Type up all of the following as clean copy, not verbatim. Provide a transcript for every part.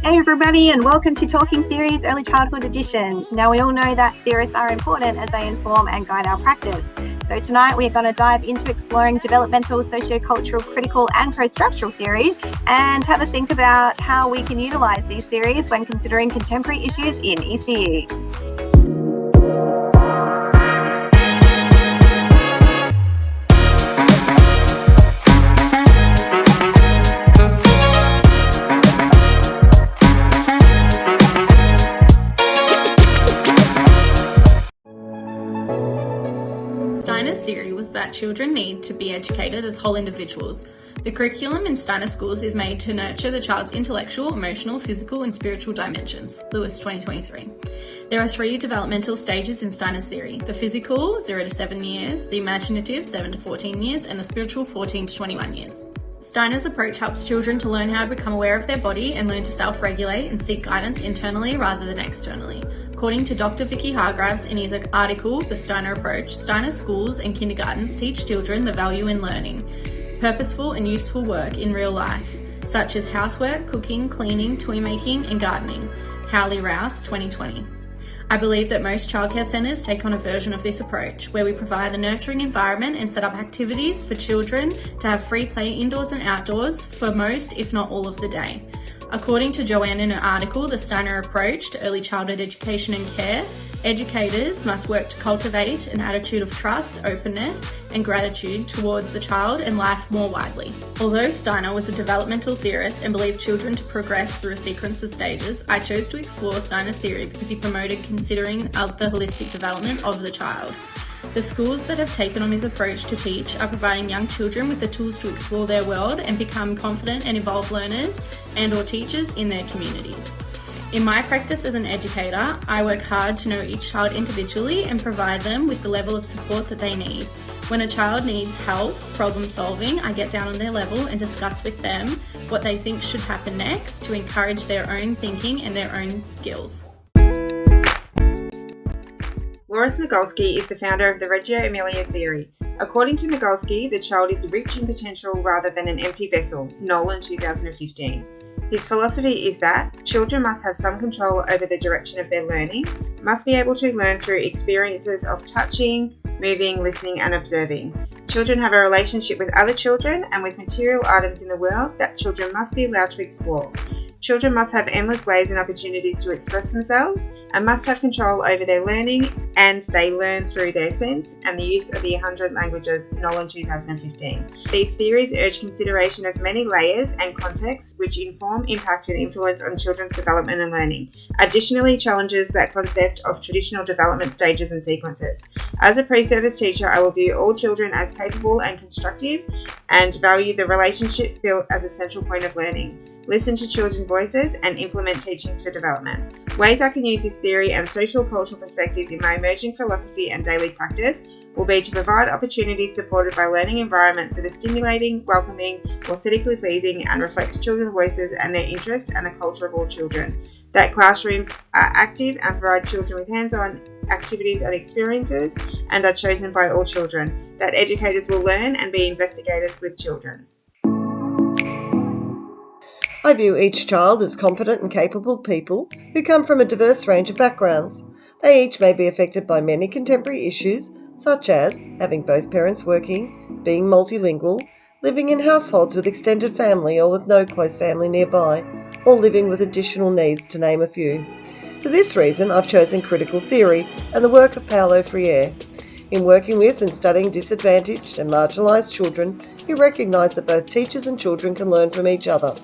Hey everybody, and welcome to Talking Theories Early Childhood Edition. Now, we all know that theorists are important as they inform and guide our practice. So tonight we're going to dive into exploring developmental, sociocultural, critical and post-structural theories and have a think about how we can utilise these theories when considering contemporary issues in ECE. Steiner's theory was that children need to be educated as whole individuals. The curriculum in Steiner schools is made to nurture the child's intellectual, emotional, physical and spiritual dimensions. Lewis, 2023. There are 3 developmental stages in Steiner's theory: the physical, 0 to 7 years, the imaginative, 7 to 14 years, and the spiritual, 14 to 21 years. Steiner's approach helps children to learn how to become aware of their body and learn to self-regulate and seek guidance internally rather than externally. According to Dr. Vicky Hargraves in his article, The Steiner Approach, Steiner schools and kindergartens teach children the value in learning purposeful and useful work in real life, such as housework, cooking, cleaning, toy making, and gardening. Howley Rouse, 2020. I believe that most childcare centres take on a version of this approach, where we provide a nurturing environment and set up activities for children to have free play indoors and outdoors for most, if not all, of the day. According to Joanne in her article, The Steiner Approach to Early Childhood Education and Care, educators must work to cultivate an attitude of trust, openness, and gratitude towards the child and life more widely. Although Steiner was a developmental theorist and believed children to progress through a sequence of stages, I chose to explore Steiner's theory because he promoted considering the holistic development of the child. The schools that have taken on his approach to teach are providing young children with the tools to explore their world and become confident and involved learners and/or teachers in their communities. In my practice as an educator, I work hard to know each child individually and provide them with the level of support that they need. When a child needs help problem solving, I get down on their level and discuss with them what they think should happen next to encourage their own thinking and their own skills. Loris Mikulski is the founder of the Reggio Emilia theory. According to Mikulski, the child is rich in potential rather than an empty vessel. Nolan, 2015. His philosophy is that children must have some control over the direction of their learning, must be able to learn through experiences of touching, moving, listening and observing. Children have a relationship with other children and with material items in the world that children must be allowed to explore. Children must have endless ways and opportunities to express themselves and must have control over their learning, and they learn through their sense and the use of the 100 languages. Nolan, 2015. These theories urge consideration of many layers and contexts which inform, impact and influence on children's development and learning. Additionally, challenges that concept of traditional development stages and sequences. As a pre-service teacher, I will view all children as capable and constructive and value the relationship built as a central point of learning. Listen to children's voices and implement teachings for development. Ways I can use this theory and social cultural perspectives in my emerging philosophy and daily practice will be to provide opportunities supported by learning environments that are stimulating, welcoming, aesthetically pleasing and reflect children's voices and their interests and the culture of all children. That classrooms are active and provide children with hands-on activities and experiences and are chosen by all children. That educators will learn and be investigators with children. I view each child as competent and capable people who come from a diverse range of backgrounds. They each may be affected by many contemporary issues, such as having both parents working, being multilingual, living in households with extended family or with no close family nearby, or living with additional needs, to name a few. For this reason, I've chosen critical theory and the work of Paulo Freire. In working with and studying disadvantaged and marginalised children, he recognised that both teachers and children can learn from each other.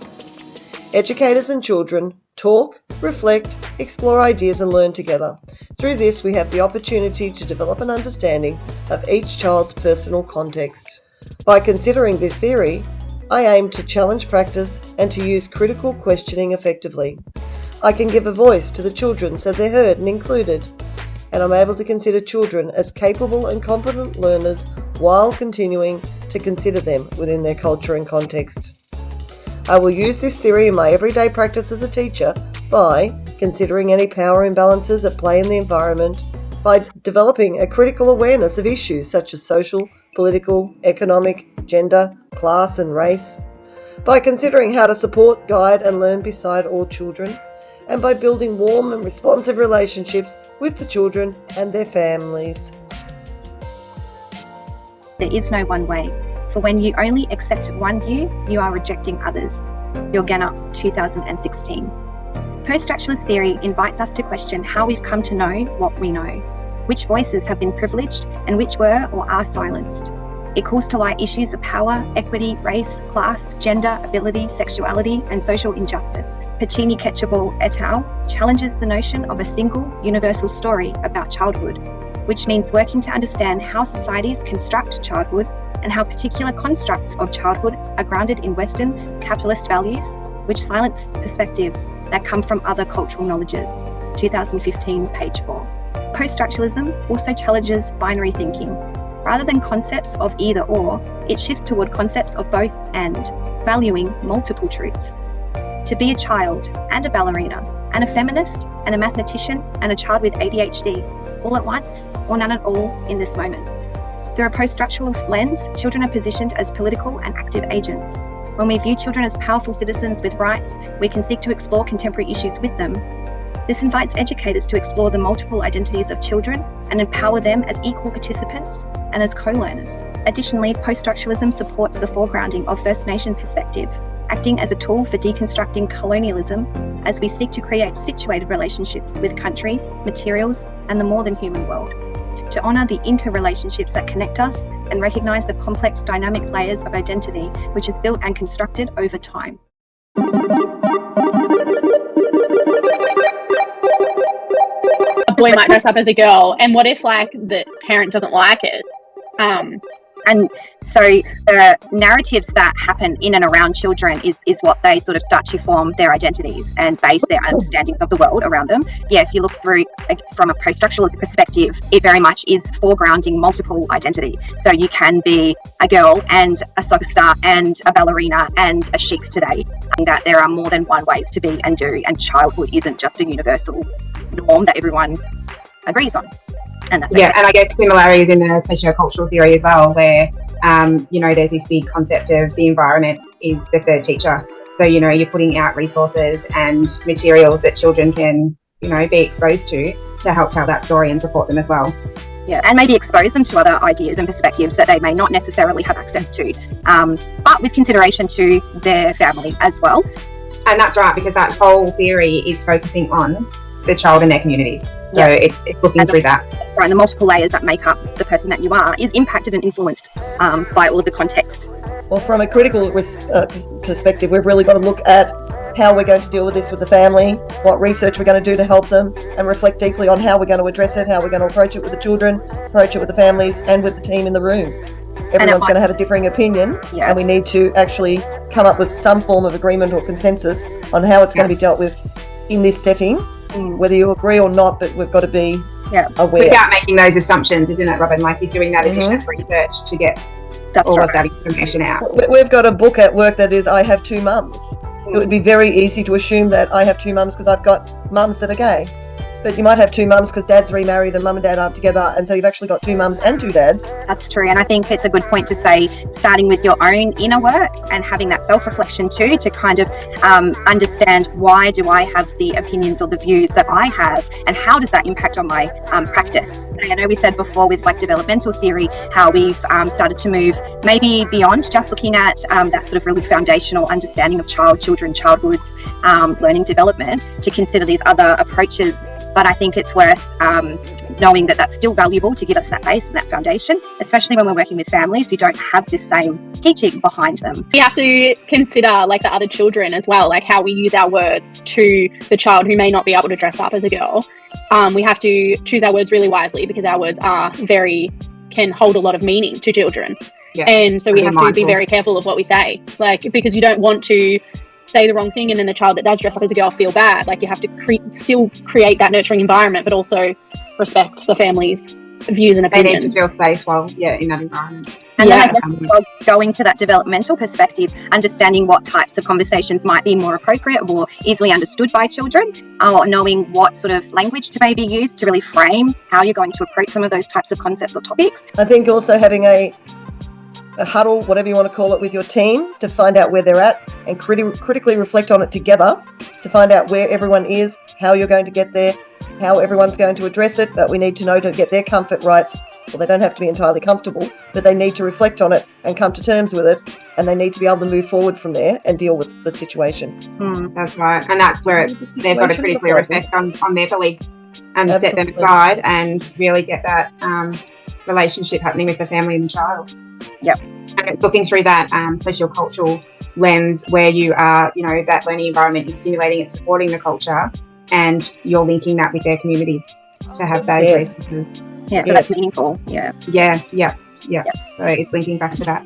Educators and children talk, reflect, explore ideas and learn together. Through this, we have the opportunity to develop an understanding of each child's personal context. By considering this theory, I aim to challenge practice and to use critical questioning effectively. I can give a voice to the children so they're heard and included, and I'm able to consider children as capable and competent learners while continuing to consider them within their culture and context. I will use this theory in my everyday practice as a teacher by considering any power imbalances at play in the environment, by developing a critical awareness of issues such as social, political, economic, gender, class and race, by considering how to support, guide and learn beside all children, and by building warm and responsive relationships with the children and their families. There is no one way, for when you only accept one view, you are rejecting others. Jorgenner, 2016. Post-structuralist theory invites us to question how we've come to know what we know, which voices have been privileged and which were or are silenced. It calls to light issues of power, equity, race, class, gender, ability, sexuality, and social injustice. Pacini Ketchabal et al. Challenges the notion of a single, universal story about childhood, which means working to understand how societies construct childhood and how particular constructs of childhood are grounded in Western capitalist values, which silence perspectives that come from other cultural knowledges. 2015, page 4. Post-structuralism also challenges binary thinking. Rather than concepts of either or, it shifts toward concepts of both and, valuing multiple truths. To be a child and a ballerina and a feminist and a mathematician and a child with ADHD all at once or none at all in this moment. Through a post-structuralist lens, children are positioned as political and active agents. When we view children as powerful citizens with rights, we can seek to explore contemporary issues with them. This invites educators to explore the multiple identities of children and empower them as equal participants and as co-learners. Additionally, post-structuralism supports the foregrounding of First Nation perspective, acting as a tool for deconstructing colonialism as we seek to create situated relationships with country, materials, and the more than human world, to honour the interrelationships that connect us and recognise the complex dynamic layers of identity which is built and constructed over time. A boy might dress up as a girl, and what if like the parent doesn't like it? And so the narratives that happen in and around children is what they sort of start to form their identities and base their understandings of the world around them. Yeah, if you look through from a post-structuralist perspective, it very much is foregrounding multiple identity. So you can be a girl and a soccer star and a ballerina and a chic today. And that there are more than one ways to be and do, and childhood isn't just a universal norm that everyone agrees on. And that's and I guess similarities in the sociocultural theory as well, where there's this big concept of the environment is the third teacher. So you're putting out resources and materials that children can be exposed to help tell that story and support them as well. Yeah, and maybe expose them to other ideas and perspectives that they may not necessarily have access to, but with consideration to their family as well. And that's right, because that whole theory is focusing on the child and their communities. So it's looking through that. Right, and the multiple layers that make up the person that you are is impacted and influenced by all of the context. Well, from a critical perspective, we've really got to look at how we're going to deal with this with the family, what research we're going to do to help them, and reflect deeply on how we're going to address it, how we're going to approach it with the children, approach it with the families, and with the team in the room. Everyone's going to have a differing opinion, and we need to actually come up with some form of agreement or consensus on how it's going to be dealt with in this setting, whether you agree or not, but we've got to be aware. It's about making those assumptions, isn't it, Robyn? Like you're doing that additional research to get all of that information out. We've got a book at work that is I Have Two Mums. It would be very easy to assume that I have two mums because I've got mums that are gay. But you might have two mums because dad's remarried and mum and dad aren't together, and so you've actually got two mums and two dads. That's true, and I think it's a good point to say, starting with your own inner work and having that self-reflection too, to kind of understand why do I have the opinions or the views that I have, and how does that impact on my practice. I know we said before with like developmental theory how we've started to move maybe beyond just looking at that sort of really foundational understanding of childhood's learning development, to consider these other approaches. But I think it's worth knowing that that's still valuable to give us that base and that foundation, especially when we're working with families who don't have this same teaching behind them. We have to consider like the other children as well, like how we use our words to the child who may not be able to dress up as a girl. We have to choose our words really wisely, because our words can hold a lot of meaning to children. Yeah, and so we have to be very careful of what we say, like, because you don't want to say the wrong thing and then the child that does dress up as a girl feel bad. Like you have to still create that nurturing environment, but also respect the family's views and opinions. They need to feel safe while in that environment. And then I guess going to that developmental perspective, understanding what types of conversations might be more appropriate or more easily understood by children, or knowing what sort of language to maybe use to really frame how you're going to approach some of those types of concepts or topics. I think also having a a huddle, whatever you want to call it, with your team to find out where they're at and critically reflect on it together to find out where everyone is, how you're going to get there, how everyone's going to address it. But we need to know to get their comfort right. Well, they don't have to be entirely comfortable, but they need to reflect on it and come to terms with it, and they need to be able to move forward from there and deal with the situation. That's right. And that's where they've got to critically reflect on their beliefs and set them aside and really get that relationship happening with the family and the child. Yep. And it's looking through that socio-cultural lens where you are, that learning environment is stimulating and supporting the culture, and you're linking that with their communities to have those resources. Yeah, so that's meaningful. Yeah. Yeah. So it's linking back to that.